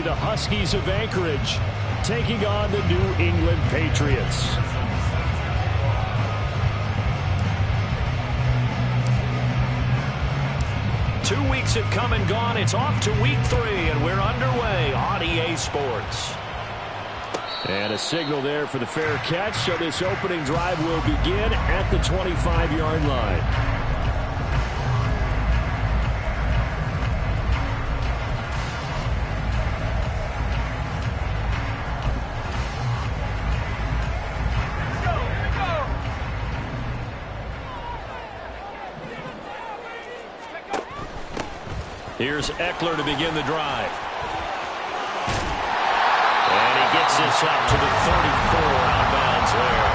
The Huskies of Anchorage taking on the New England Patriots. Two weeks have come and gone. It's off to week 3, and we're underway on EA Sports. And a signal there for the fair catch, so this opening drive will begin at the 25-yard line. Here's Ekeler to begin the drive. And he gets this up to the 34 out of bounds there.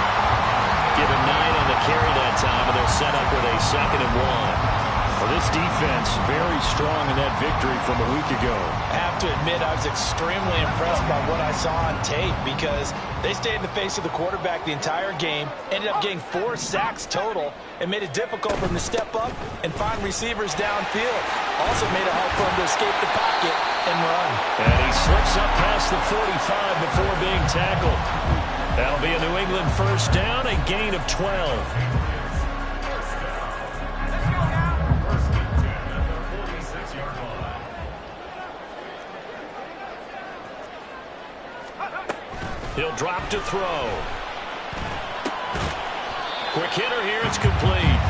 Give him 9 on the carry that time, and they'll set up with a 2nd and 1. Well, this defense very strong in that victory from a week ago. I have to admit, I was extremely impressed by what I saw on tape because they stayed in the face of the quarterback the entire game, ended up getting 4 sacks total, and made it difficult for him to step up and find receivers downfield. Also made it hard for him to escape the pocket and run. And he slips up past the 45 before being tackled. That'll be a New England first down, a gain of 12. He'll drop to throw. Quick hitter here, it's complete.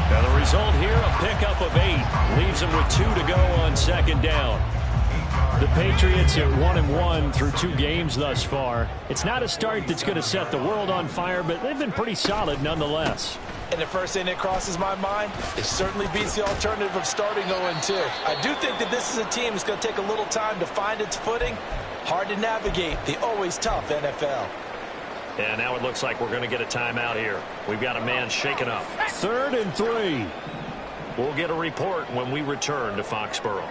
Now the result here, a pickup of 8. Leaves him with 2 to go on 2nd down. The Patriots at 1-1 through 2 games thus far. It's not a start that's going to set the world on fire, but they've been pretty solid nonetheless. And the first thing that crosses my mind, it certainly beats the alternative of starting 0-2. I do think that this is a team that's going to take a little time to find its footing. Hard to navigate the always tough NFL. And now it looks like we're going to get a timeout here. We've got a man shaken up. 3rd and 3. We'll get a report when we return to Foxborough.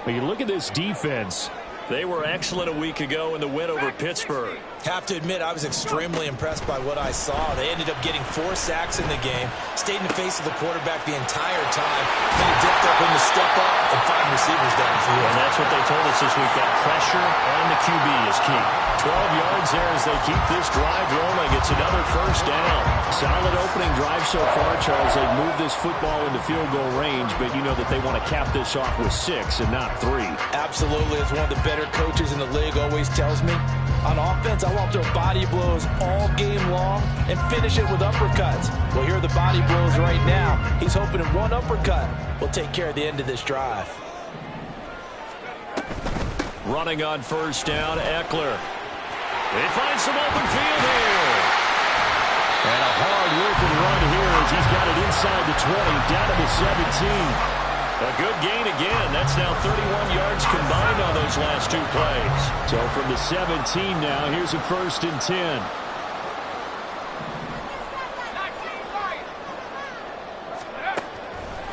When you look at this defense, they were excellent a week ago in the win over Pittsburgh. Have to admit, I was extremely impressed by what I saw. They ended up getting 4 sacks in the game, stayed in the face of the quarterback the entire time, made it difficult for him to step up and find receivers downfield. And that's what they told us this week, that pressure on the QB is key. 12 yards there as they keep this drive rolling. It's another first down. Solid opening drive so far, Charles. They've moved this football into field goal range, but you know that they want to cap this off with 6 and not 3. Absolutely. As one of the better coaches in the league always tells me, on offense, I want to throw body blows all game long and finish it with uppercuts. Well, here are the body blows right now. He's hoping that one uppercut will take care of the end of this drive. Running on first down, Ekeler. They find some open field here. And a hard-working run here as he's got it inside the 20, down to the 17. A good gain again. That's now 31 yards combined on those last 2 plays. So from the 17 now, here's a 1st and 10.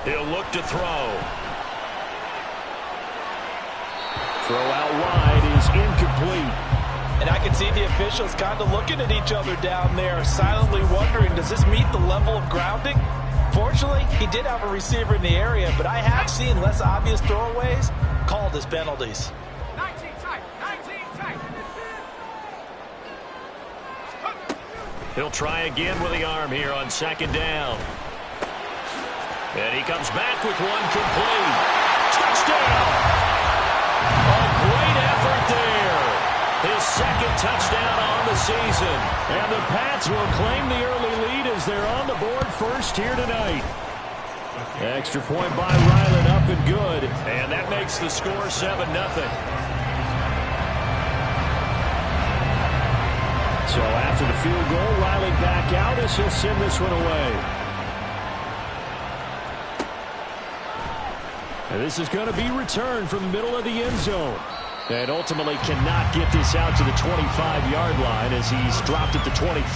He'll look to throw. Throw out wide is incomplete. And I can see the officials kind of looking at each other down there, silently wondering, does this meet the level of grounding? Fortunately, he did have a receiver in the area, but I have seen less obvious throwaways called as penalties. 19 tight, 19 tight. He'll try again with the arm here on 2nd down. And he comes back with one complete. Touchdown! A great effort there. His 2nd touchdown on the season. And the Pats will claim the early lead as they're on the board first here tonight. Extra point by Ryland, up and good. And that makes the score 7-0. So after the field goal, Ryland back out as he'll send this one away. And this is going to be returned from the middle of the end zone. And ultimately cannot get this out to the 25-yard line as he's dropped at the 23.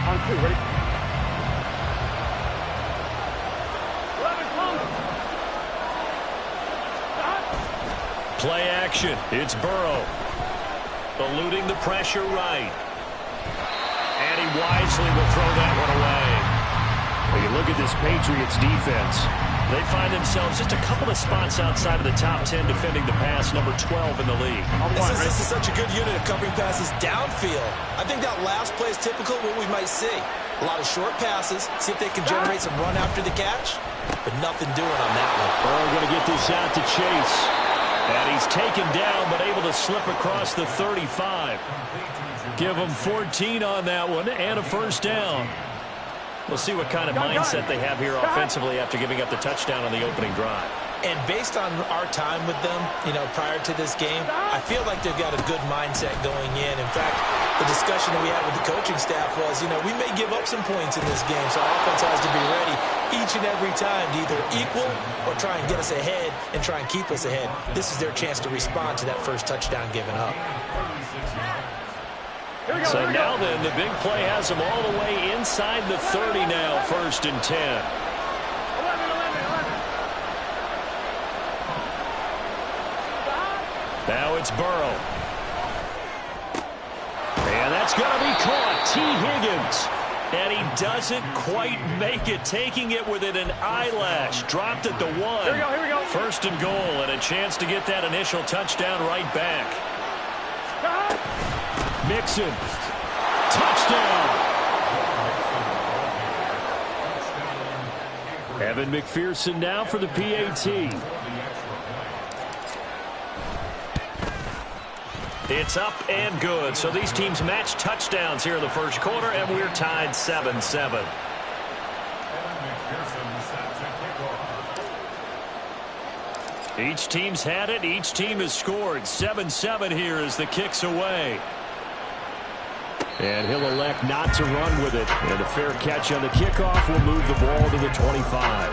On 2, ready? Play action. It's Burrow. Eluding the pressure right. And he wisely will throw that one away. When you look at this Patriots defense, they find themselves just a couple of spots outside of the top 10 defending the pass, number 12 in the league. This is such a good unit of covering passes downfield. I think that last play is typical of what we might see. A lot of short passes, see if they can generate some run after the catch, but nothing doing on that one. Burrow going to get this out to Chase. And he's taken down, but able to slip across the 35. Give him 14 on that one and a first down. We'll see what kind of mindset they have here offensively after giving up the touchdown on the opening drive. And based on our time with them, prior to this game, I feel like they've got a good mindset going in. In fact, the discussion that we had with the coaching staff was, we may give up some points in this game, so our offense has to be ready each and every time to either equal or try and get us ahead and try and keep us ahead. This is their chance to respond to that first touchdown given up. So now then, the big play has them all the way inside the 30 now, 1st and 10. Now it's Burrow. And that's going to be caught. T. Higgins. And he doesn't quite make it, taking it within an eyelash. Dropped at the 1. Here we go. 1st and goal, and a chance to get that initial touchdown right back. Mixon. Touchdown. Evan McPherson now for the PAT. It's up and good. So these teams match touchdowns here in the first quarter, and we're tied 7-7. Each team's had it. Each team has scored. 7-7 here as the kick's away. And he'll elect not to run with it. And a fair catch on the kickoff will move the ball to the 25.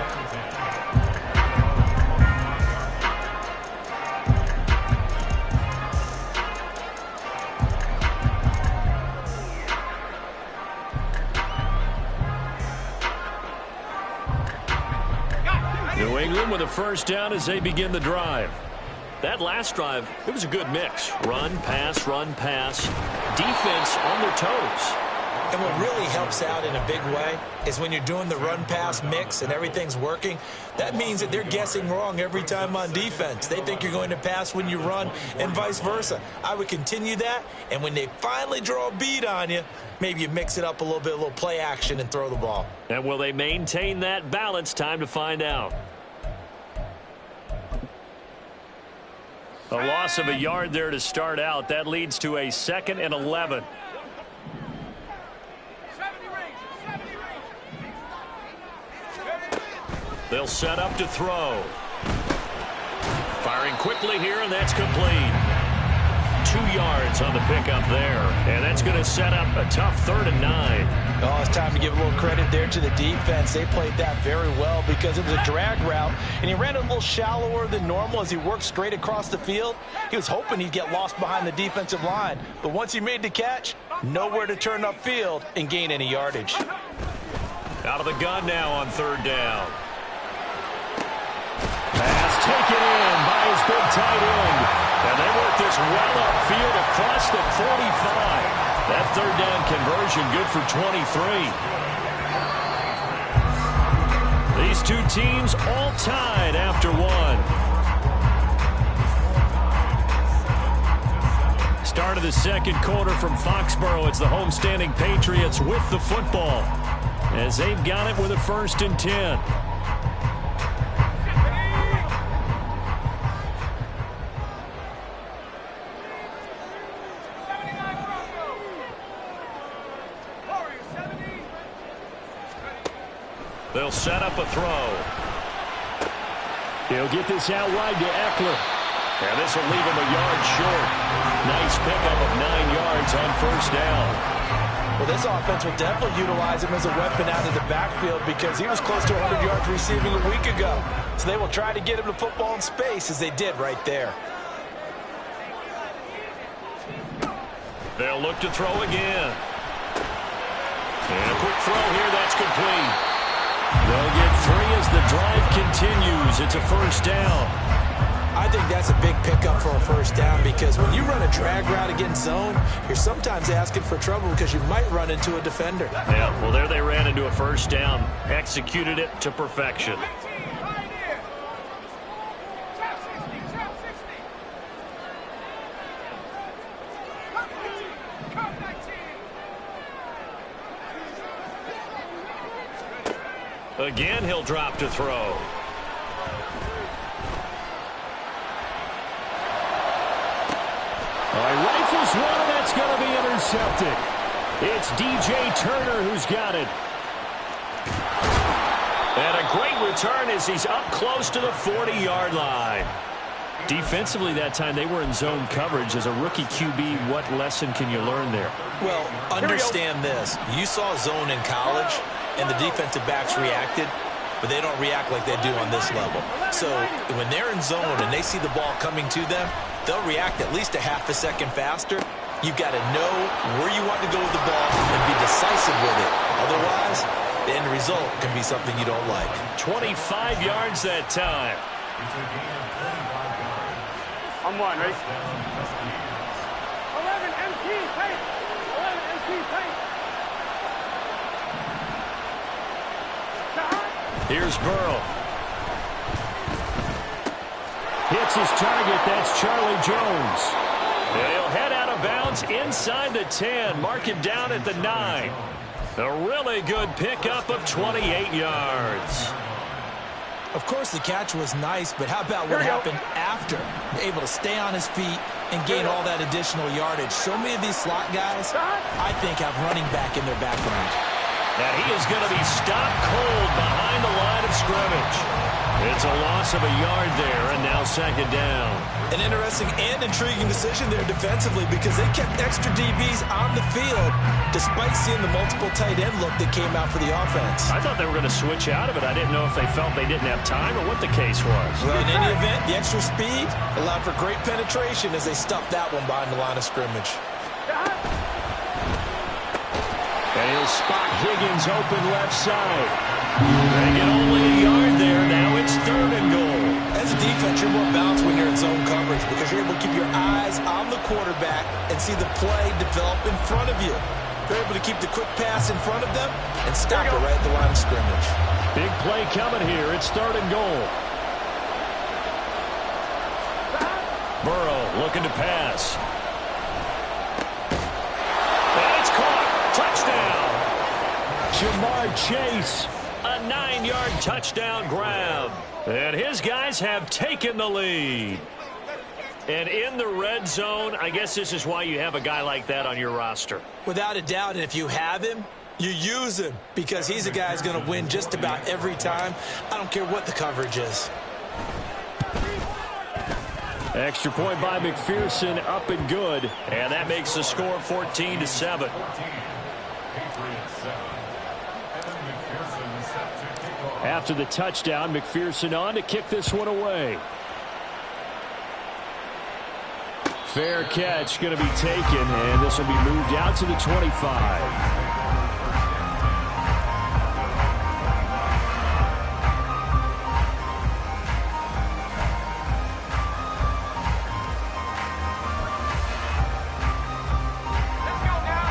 New England with a first down as they begin the drive. That last drive, it was a good mix. Run, pass, defense on their toes. And what really helps out in a big way is when you're doing the run-pass mix and everything's working, that means that they're guessing wrong every time on defense. They think you're going to pass when you run and vice versa. I would continue that, and when they finally draw a beat on you, maybe you mix it up a little play action and throw the ball. And will they maintain that balance? Time to find out. A loss of a yard there to start out. That leads to a 2nd and 11. They'll set up to throw. Firing quickly here, and that's complete. 2 yards on the pickup there. And that's going to set up a tough 3rd and 9. Oh, it's time to give a little credit there to the defense. They played that very well because it was a drag route, and he ran a little shallower than normal as he worked straight across the field. He was hoping he'd get lost behind the defensive line, but once he made the catch, nowhere to turn upfield and gain any yardage. Out of the gun now on 3rd down. Pass taken in by his big tight end. And they work this well upfield across the 45. That 3rd down conversion good for 23. These two teams all tied after 1. Start of the 2nd quarter from Foxborough. It's the homestanding Patriots with the football as they've got it with a 1st and 10. They'll set up a throw. He'll get this out wide to Eckler. And this will leave him a yard short. Nice pickup of 9 yards on 1st down. Well, this offense will definitely utilize him as a weapon out of the backfield because he was close to 100 yards receiving a week ago. So they will try to get him the football in space as they did right there. They'll look to throw again. And a quick throw here. That's complete. They'll get 3 as the drive continues. It's a 1st down. I think that's a big pickup for a first down because when you run a drag route against zone, you're sometimes asking for trouble because you might run into a defender. Yeah, well, there they ran into a first down. Executed it to perfection. Again, he'll drop to throw. All right, rifles one, and that's going to be intercepted. It's DJ Turner who's got it. And a great return as he's up close to the 40-yard line. Defensively that time, they were in zone coverage. As a rookie QB, what lesson can you learn there? Well, understand this. You saw zone in college, and the defensive backs reacted, but they don't react like they do on this level. So when they're in zone and they see the ball coming to them, they'll react at least a half a second faster. You've got to know where you want to go with the ball and be decisive with it. Otherwise, the end result can be something you don't like. 25 yards that time. I'm one, right? 11 MT paint. 11 MT paint. Here's Burrow. Hits his target. That's Charlie Jones. And he'll head out of bounds inside the 10. Mark him down at the 9. A really good pickup of 28 yards. Of course, the catch was nice, but how about what happened after? Able to stay on his feet and gain all that additional yardage. So many of these slot guys, I think, have running back in their background. And he is going to be stopped cold behind the line of scrimmage. It's a loss of a yard there, and now second down. An interesting and intriguing decision there defensively because they kept extra DBs on the field despite seeing the multiple tight end look that came out for the offense. I thought they were going to switch out of it. I didn't know if they felt they didn't have time or what the case was. Well, in any event, the extra speed allowed for great penetration as they stuffed that one behind the line of scrimmage. And he'll spot Higgins open left side. They get only a yard there. Now it's 3rd and goal. As a defense, you're more balanced when you're in zone coverage because you're able to keep your eyes on the quarterback and see the play develop in front of you. They're able to keep the quick pass in front of them and stop it right at the line of scrimmage. Big play coming here. It's 3rd and goal. Burrow looking to pass. And it's caught. Touchdown. Jamar Chase. A 9-yard touchdown grab. And his guys have taken the lead. And in the red zone, I guess this is why you have a guy like that on your roster. Without a doubt, and if you have him, you use him because he's a guy who's going to win just about every time. I don't care what the coverage is. Extra point by McPherson, up and good. And that makes the score 14-7. After the touchdown, McPherson on to kick this one away. Fair catch going to be taken, and this will be moved out to the 25.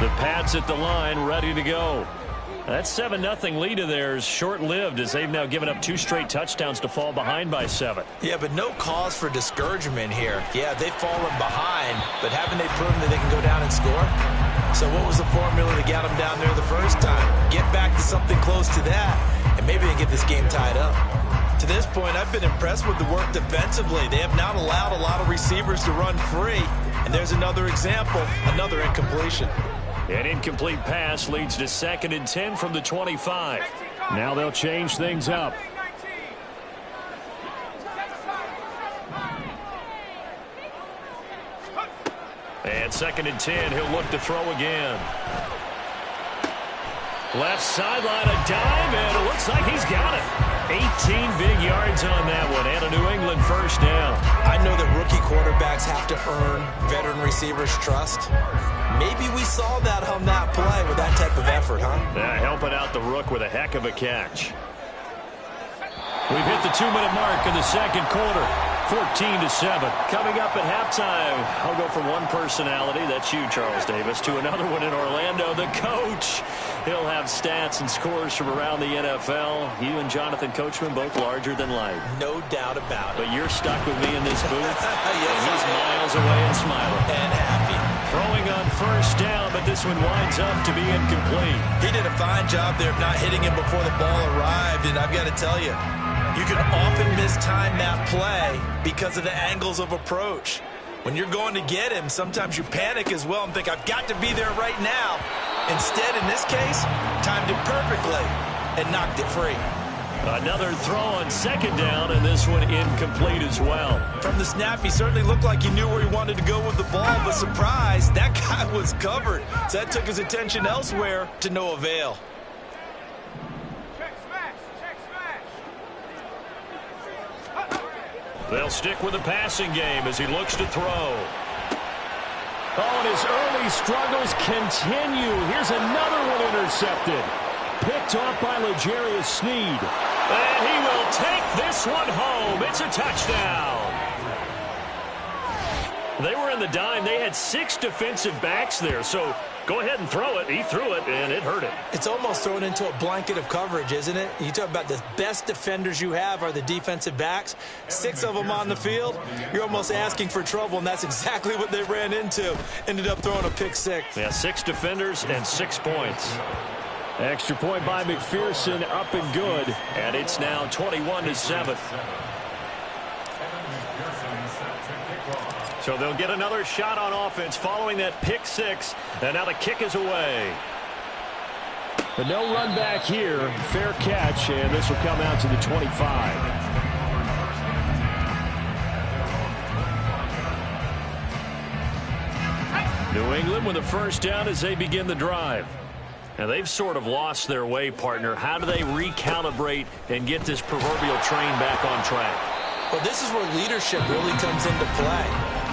The Pats at the line, ready to go. That 7-0 lead of theirs short-lived as they've now given up 2 straight touchdowns to fall behind by 7. Yeah, but no cause for discouragement here. Yeah, they've fallen behind, but haven't they proven that they can go down and score? So what was the formula to get them down there the first time? Get back to something close to that, and maybe they get this game tied up. To this point, I've been impressed with the work defensively. They have not allowed a lot of receivers to run free, and there's another example, another incompletion. An incomplete pass leads to 2nd and 10 from the 25. Now they'll change things up. And 2nd and 10, he'll look to throw again. Left sideline, a dive, and it looks like he's got it. 18 big yards on that one, and a New England first down. I know that rookie quarterbacks have to earn veteran receivers' trust. Maybe we saw that on that play with that type of effort, huh? Yeah, helping out the rook with a heck of a catch. We've hit the 2-minute mark in the second quarter. 14-7. Coming up at halftime, I'll go from one personality, that's you, Charles Davis, to another one in Orlando, the coach. He'll have stats and scores from around the NFL. You and Jonathan Coachman both larger than life. No doubt about it. But you're stuck with me in this booth. Yes, and he's miles away and smiling. And happy. Throwing on first down, but this one winds up to be incomplete. He did a fine job there of not hitting him before the ball arrived, and I've got to tell you, you can often mistime that play because of the angles of approach. When you're going to get him, sometimes you panic as well and think, I've got to be there right now. Instead, in this case, timed it perfectly and knocked it free. Another throw on second down, and this one incomplete as well. From the snap, he certainly looked like he knew where he wanted to go with the ball, but surprise, that guy was covered. So that took his attention elsewhere to no avail. Check smash. Check smash. They'll stick with the passing game as he looks to throw. Oh, and his early struggles continue. Here's another one intercepted. Picked off by L'Jarius Sneed. And he will take this one home. It's a touchdown. They were in the dime. They had 6 defensive backs there. So go ahead and throw it. He threw it, and it hurt him. It's almost thrown into a blanket of coverage, isn't it? You talk about the best defenders you have are the defensive backs. 6 of them on the field. You're almost asking for trouble, and that's exactly what they ran into. Ended up throwing a pick 6. Yeah, 6 defenders and 6 points. Extra point by McPherson, up and good. And it's now 21-7. So they'll get another shot on offense following that pick 6. And now the kick is away. But no run back here. Fair catch, and this will come out to the 25. New England with a first down as they begin the drive. Now, they've sort of lost their way, partner. How do they recalibrate and get this proverbial train back on track? Well, this is where leadership really comes into play.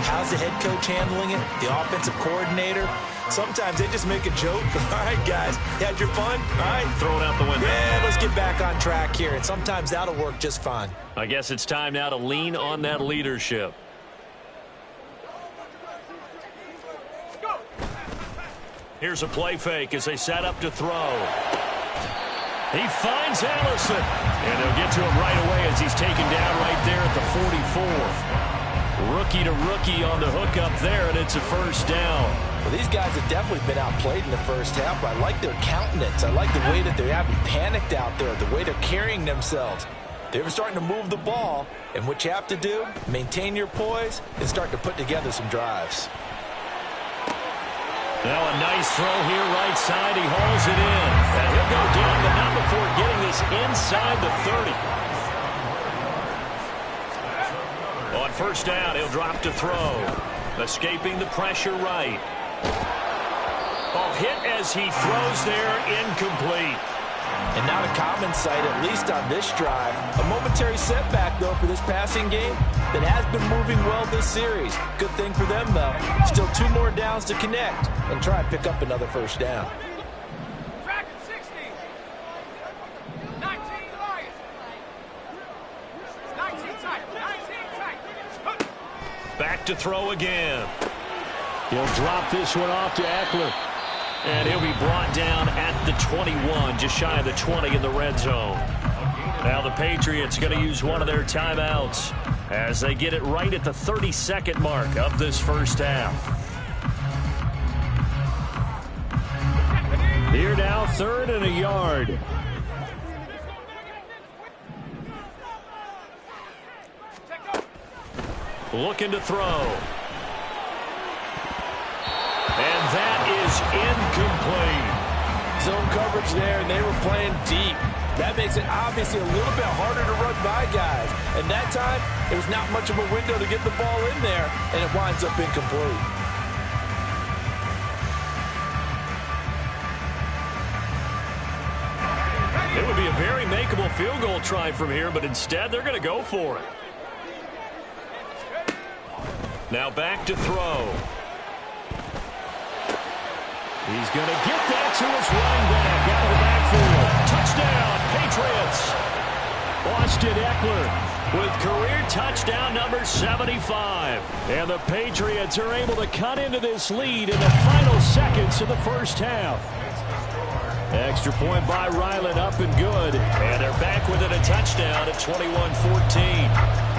How's the head coach handling it? The offensive coordinator? Sometimes they just make a joke. All right, guys, you had your fun? All right. Throw it out the window. Yeah, let's get back on track here. And sometimes that'll work just fine. I guess it's time now to lean on that leadership. Here's a play fake as they set up to throw. He finds Allison. And they'll get to him right away as he's taken down right there at the 44. Rookie to rookie on the hook up there, and it's a first down. Well, these guys have definitely been outplayed in the first half, but I like their countenance. I like the way that they haven't panicked out there, the way they're carrying themselves. They're starting to move the ball, and what you have to do, maintain your poise and start to put together some drives. Now a nice throw here right side. He hauls it in. And he'll go down, but not before getting this inside the 30. On first down, he'll drop to throw. Escaping the pressure right. Ball hit as he throws there, incomplete. And not a common sight, at least on this drive. A momentary setback, though, for this passing game that has been moving well this series. Good thing for them, though. Still 2 more downs to connect and try and pick up another first down. Track at 60. 19 Lions. 19 tight. 19 tight. Back to throw again. He'll drop this one off to Eckler. And he'll be brought down at the 21, just shy of the 20 in the red zone. Now the Patriots going to use one of their timeouts as they get it right at the 32nd mark of this first half. Here now, 3rd and a yard. Looking to throw. And that is incomplete. Zone coverage there, and they were playing deep. That makes it obviously a little bit harder to run by guys. And that time, there was not much of a window to get the ball in there, and it winds up incomplete. It would be a very makeable field goal try from here, but instead they're going to go for it. Now back to throw. He's going to get that to his running back out of the backfield. Touchdown, Patriots. Austin Eckler with career touchdown number 75. And the Patriots are able to cut into this lead in the final seconds of the first half. Extra point by Ryland, up and good. And they're back within a touchdown at 21-14.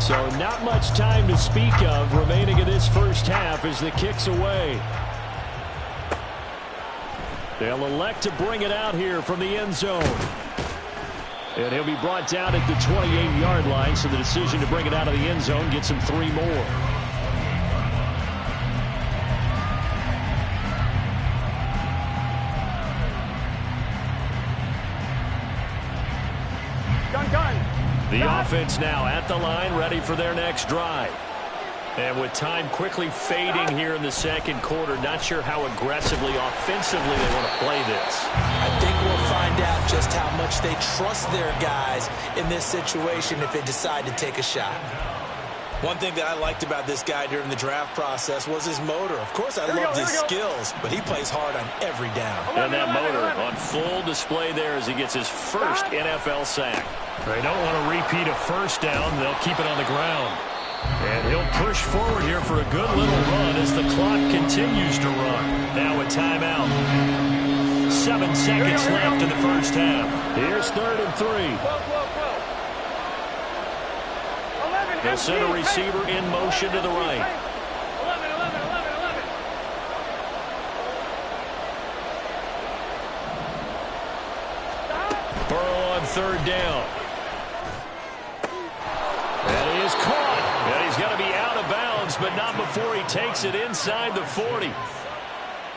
So not much time to speak of remaining in this first half as the kick's away. They'll elect to bring it out here from the end zone. And he'll be brought down at the 28-yard line, so the decision to bring it out of the end zone gets him 3 more. The offense now at the line, ready for their next drive. And with time quickly fading here in the second quarter, not sure how aggressively, offensively they want to play this. I think we'll find out just how much they trust their guys in this situation if they decide to take a shot. One thing that I liked about this guy during the draft process was his motor. Of course, I loved his skills, but he plays hard on every down. And that motor on full display there as he gets his first NFL sack. They don't want to repeat a first down. They'll keep it on the ground. And he'll push forward here for a good little run as the clock continues to run. Now a timeout. 7 seconds left in the first half. Here's 3rd and 3. They'll send a receiver in motion to the right. 11. Burrow on 3rd down. And he is caught. And he's going to be out of bounds, but not before he takes it inside the 40.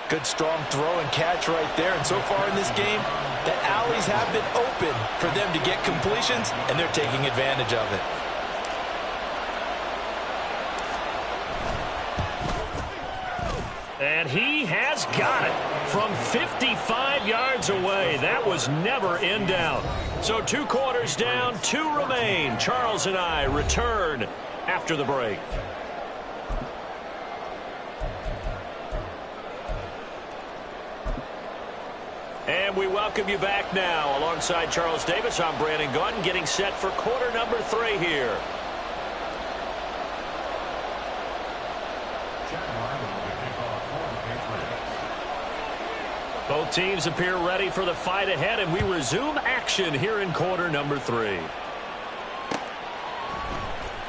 Good strong throw and catch right there. And so far in this game, the alleys have been open for them to get completions, and they're taking advantage of it. And he has got it from 55 yards away. That was never in doubt. So 2 quarters down, 2 remain. Charles and I return after the break. And we welcome you back now. Alongside Charles Davis, I'm Brandon Gaudin, getting set for quarter number 3 here. Both teams appear ready for the fight ahead, and we resume action here in quarter number 3.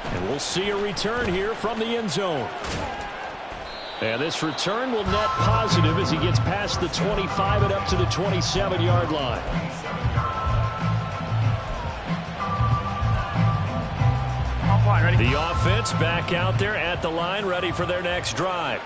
And we'll see a return here from the end zone. And this return will net positive as he gets past the 25 and up to the 27-yard line. The offense back out there at the line, ready for their next drive.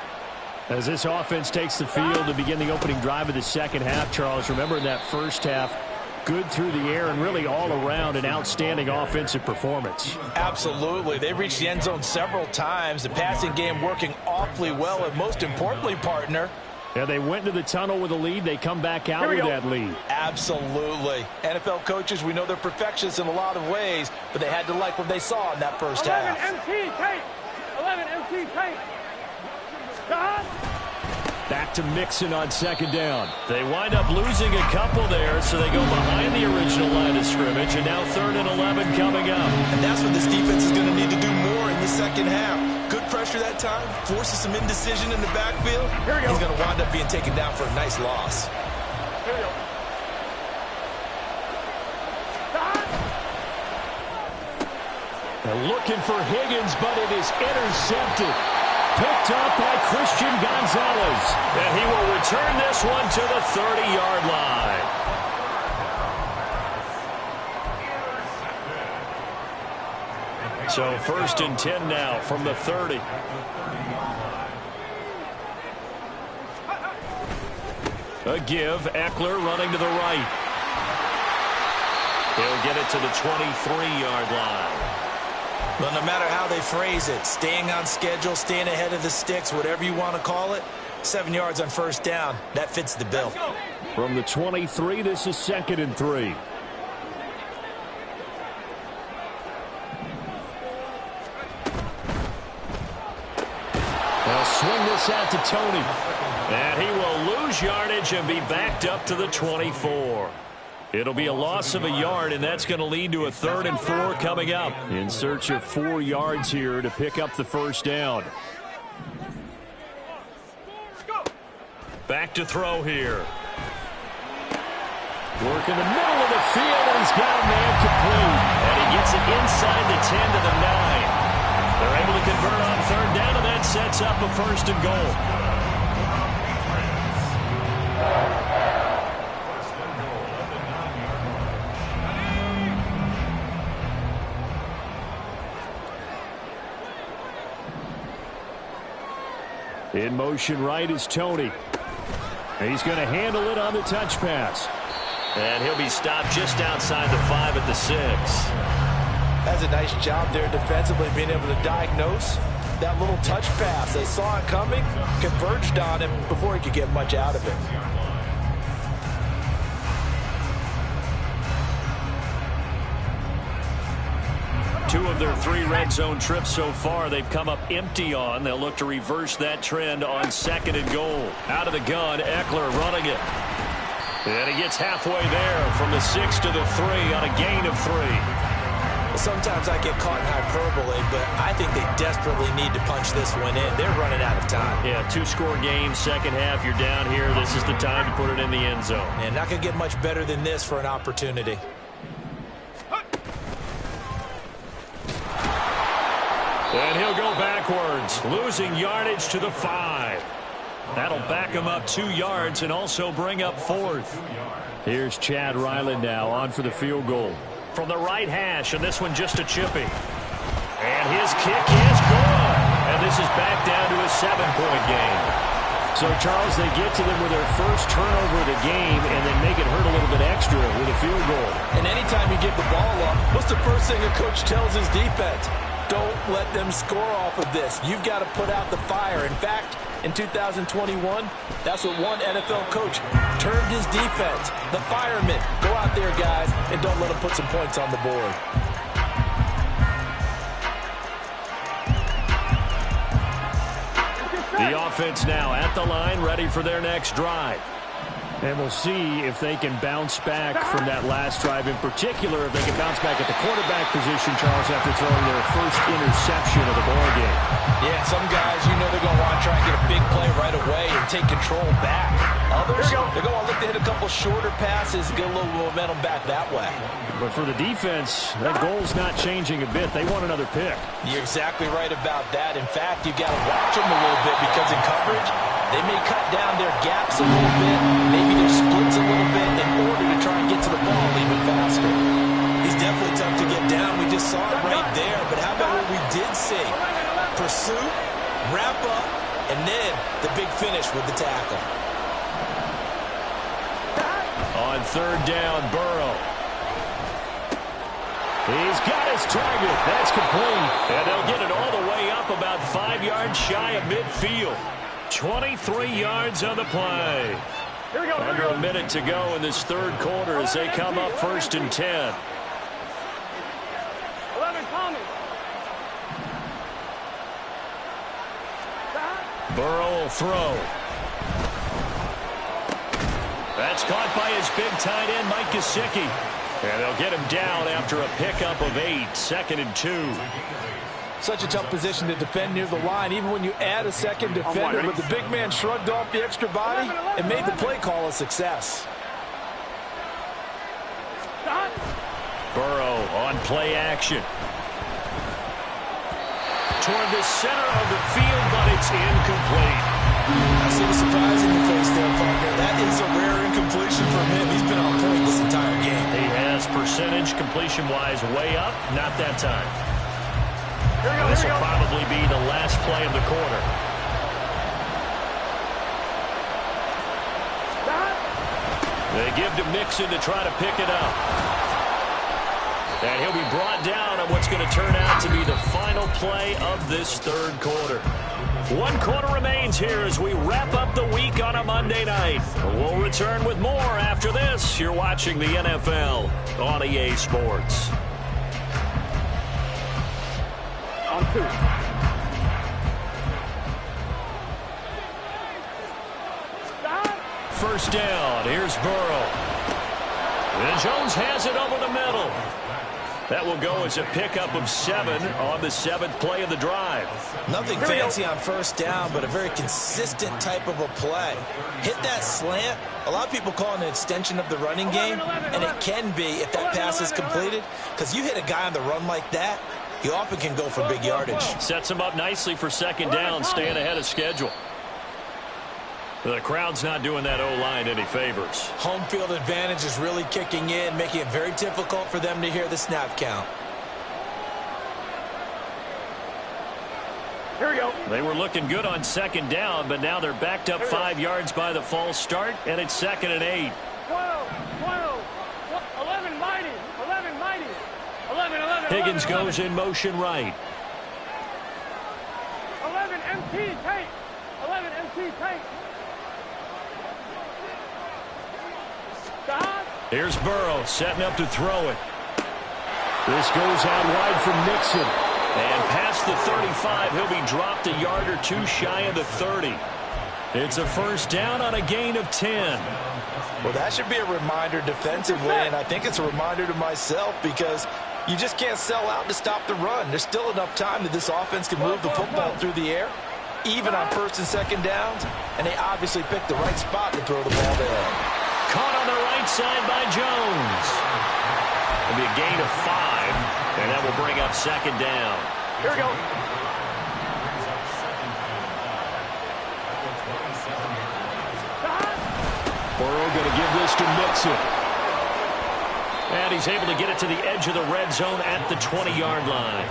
As this offense takes the field to begin the opening drive of the second half, Charles, remember in that first half, good through the air and really all around an outstanding offensive performance. Absolutely. They reached the end zone several times. The passing game working awfully well, and most importantly, partner, yeah, they went to the tunnel with a lead. They come back out with that lead. Absolutely. NFL coaches, we know they're perfectionists in a lot of ways, but they had to like what they saw in that first half. 11 MT tape. Back to Mixon on 2nd down. They wind up losing a couple there, so they go behind the original line of scrimmage, and now 3rd and 11 coming up. And that's what this defense is going to need to do more in the second half. Good pressure that time, forces some indecision in the backfield. He's going to wind up being taken down for a nice loss. Here we go. They're looking for Higgins, but it is intercepted. Picked up by Christian Gonzalez. And he will return this one to the 30-yard line. So 1st and 10 now from the 30. A give. Eckler running to the right. He'll get it to the 23-yard line. Well, no matter how they phrase it, staying on schedule, staying ahead of the sticks, whatever you want to call it, 7 yards on 1st down, that fits the bill. From the 23, this is 2nd and 3. They'll swing pass out to Tony. And he will lose yardage and be backed up to the 24. It'll be a loss of a yard, and that's going to lead to a 3rd and 4 coming up. In search of 4 yards here to pick up the first down. Back to throw here. Work in the middle of the field, and he's got a man complete. And he gets it inside the 10 to the 9. They're able to convert on 3rd down, and that sets up a 1st and goal. In motion right is Tony. He's going to handle it on the touch pass. And he'll be stopped just outside the 5 at the 6. That's a nice job there defensively, being able to diagnose that little touch pass. They saw it coming, converged on him before he could get much out of it. Two of their 3 red zone trips so far they've come up empty on. They'll look to reverse that trend on 2nd and goal. Out of the gun, Eckler running it. And he gets halfway there from the 6 to the 3 on a gain of 3. Sometimes I get caught in hyperbole, but I think they desperately need to punch this one in. They're running out of time. Yeah, 2-score game, second half, you're down here. This is the time to put it in the end zone. And not going to get much better than this for an opportunity. And he'll go backwards, losing yardage to the 5. That'll back him up 2 yards and also bring up 4th. Here's Chad Ryland now on for the field goal. From the right hash, and this one just a chippy. And his kick is good. And this is back down to a 7-point game. So, Charles, they get to them with their first turnover of the game and then make it hurt a little bit extra with a field goal. And anytime you give the ball up, what's the first thing a coach tells his defense? Don't let them score off of this. You've got to put out the fire. In fact, in 2021, that's what one NFL coach termed his defense. The firemen. Go out there, guys, and don't let them put some points on the board. The offense now at the line, ready for their next drive. And we'll see if they can bounce back from that last drive. In particular, if they can bounce back at the quarterback position, Charles, after throwing their first interception of the ball game. Yeah, some guys, you know they're going to want to try and get a big play right away and take control back. Others, they're going to look to hit a couple shorter passes, get a little momentum back that way. But for the defense, that goal's not changing a bit. They want another pick. You're exactly right about that. In fact, you've got to watch them a little bit because in coverage, they may cut down their gaps a little bit, maybe their splits a little bit in order to try and get to the ball even faster. He's definitely tough to get down. We just saw it right there. But how about what we did see? Pursuit, wrap up, and then the big finish with the tackle. On 3rd down, Burrow. He's got his target. That's complete. And they'll get it all the way up about 5 yards shy of midfield. 23 yards on the play. Under a minute to go in this 3rd quarter as they come up 1st and 10. 11, Tommy. Burrow will throw. That's caught by his big tight end, Mike Gesicki. And they'll get him down after a pickup of 8, 2nd and 2. Such a tough position to defend near the line, even when you add a second defender. But the big man shrugged off the extra body and made the play call a success. Burrow on play action. Toward the center of the field, but it's incomplete. I see the surprise in your face there, partner. That is a rare incompletion from him. He's been on point this entire game. He has percentage completion-wise way up. Not that time. This will probably be the last play of the quarter. They give to Mixon to try to pick it up. And he'll be brought down on what's going to turn out to be the final play of this 3rd quarter. 1 quarter remains here as we wrap up the week on a Monday night. We'll return with more after this. You're watching the NFL on EA Sports. On 2. first down. Here's Burrow. And Jones has it over the middle. That will go as a pickup of 7 on the 7th play of the drive. Nothing fancy on first down, but a very consistent type of a play. Hit that slant. A lot of people call it an extension of the running game, and it can be if that pass is completed, because you hit a guy on the run like that, you often can go for big yardage. Sets him up nicely for second down, staying ahead of schedule. The crowd's not doing that O-line any favors. Home field advantage is really kicking in, making it very difficult for them to hear the snap count. Here we go. They were looking good on second down, but now they're backed up 5 yards by the false start, and it's 2nd and 8. 12, 11 mighty, 11 mighty, 11. Higgins goes in motion right. 11 MT tape, 11 MT tape. Here's Burrow setting up to throw it. This goes out wide from Mixon. And past the 35, he'll be dropped a yard or 2 shy of the 30. It's a first down on a gain of 10. Well, that should be a reminder defensively, and I think it's a reminder to myself because you just can't sell out to stop the run. There's still enough time that this offense can move the football through the air, even on first and second downs, and they obviously picked the right spot to throw the ball there. Caught on the right side by Jones. It'll be a gain of 5, and that will bring up second down. Here we go. Burrow going to give this to Mixon. And he's able to get it to the edge of the red zone at the 20-yard line.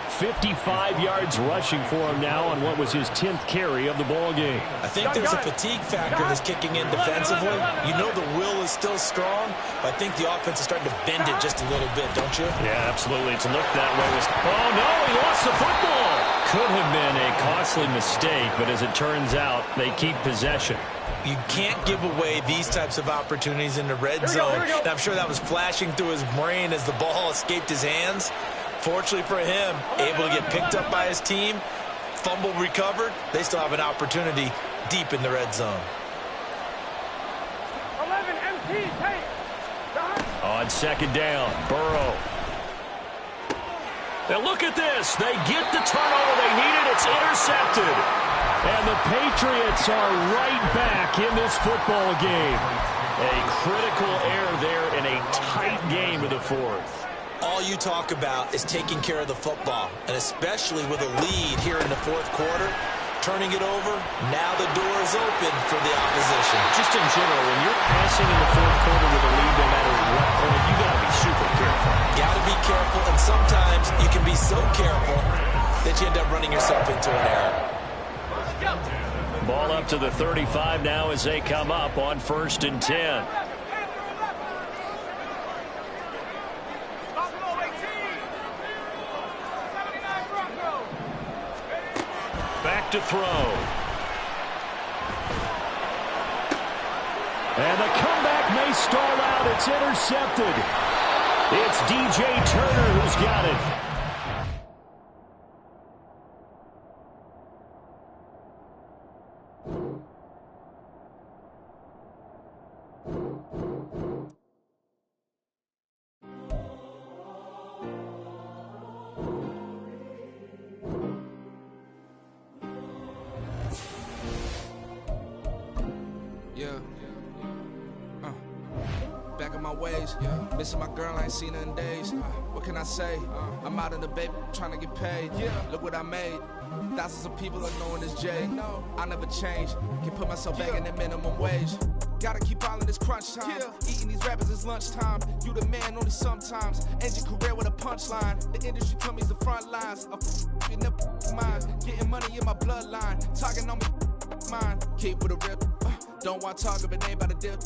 55 yards rushing for him now on what was his 10th carry of the ball game. I think there's a fatigue factor that's kicking in defensively. You know the will is still strong, but I think the offense is starting to bend it just a little bit, don't you? Yeah, absolutely. It's looked that way. Oh, no, he lost the football. Could have been a costly mistake, but as it turns out, they keep possession. You can't give away these types of opportunities in the red zone. And I'm sure that was flashing through his brain as the ball escaped his hands. Fortunately for him, able to get picked up by his team, fumble recovered. They still have an opportunity deep in the red zone. 11 MT tape. On second down, Burrow. Now look at this. They get the turnover they needed. It's intercepted. And the Patriots are right back in this football game. A critical error there in a tight game of the 4th. All you talk about is taking care of the football, and especially with a lead here in the 4th quarter, turning it over, now the door is open for the opposition. Just in general, when you're passing in the 4th quarter with a lead, no matter what point, you got to be super careful. Got to be careful, and sometimes you can be so careful that you end up running yourself into an error. Ball up to the 35 now as they come up on 1st and 10. Back to throw. And the comeback may stall out. It's intercepted. It's DJ Turner who's got it. Back in my ways, missing my girl, I ain't seen her in days. What can I say? I'm out in the baby, trying to get paid. Look what I made. Thousands of people are knowing this Jay. I never change. Can put myself back in the minimum wage. Gotta keep all in this crunch time. Eating these rappers is lunchtime. You the man only sometimes. End your career with a punchline. The industry tell me it's the front lines. In the mind. Getting money in my bloodline. Talking on me, mine. Keep with a rip. Don't want to talk if it ain't about the dip.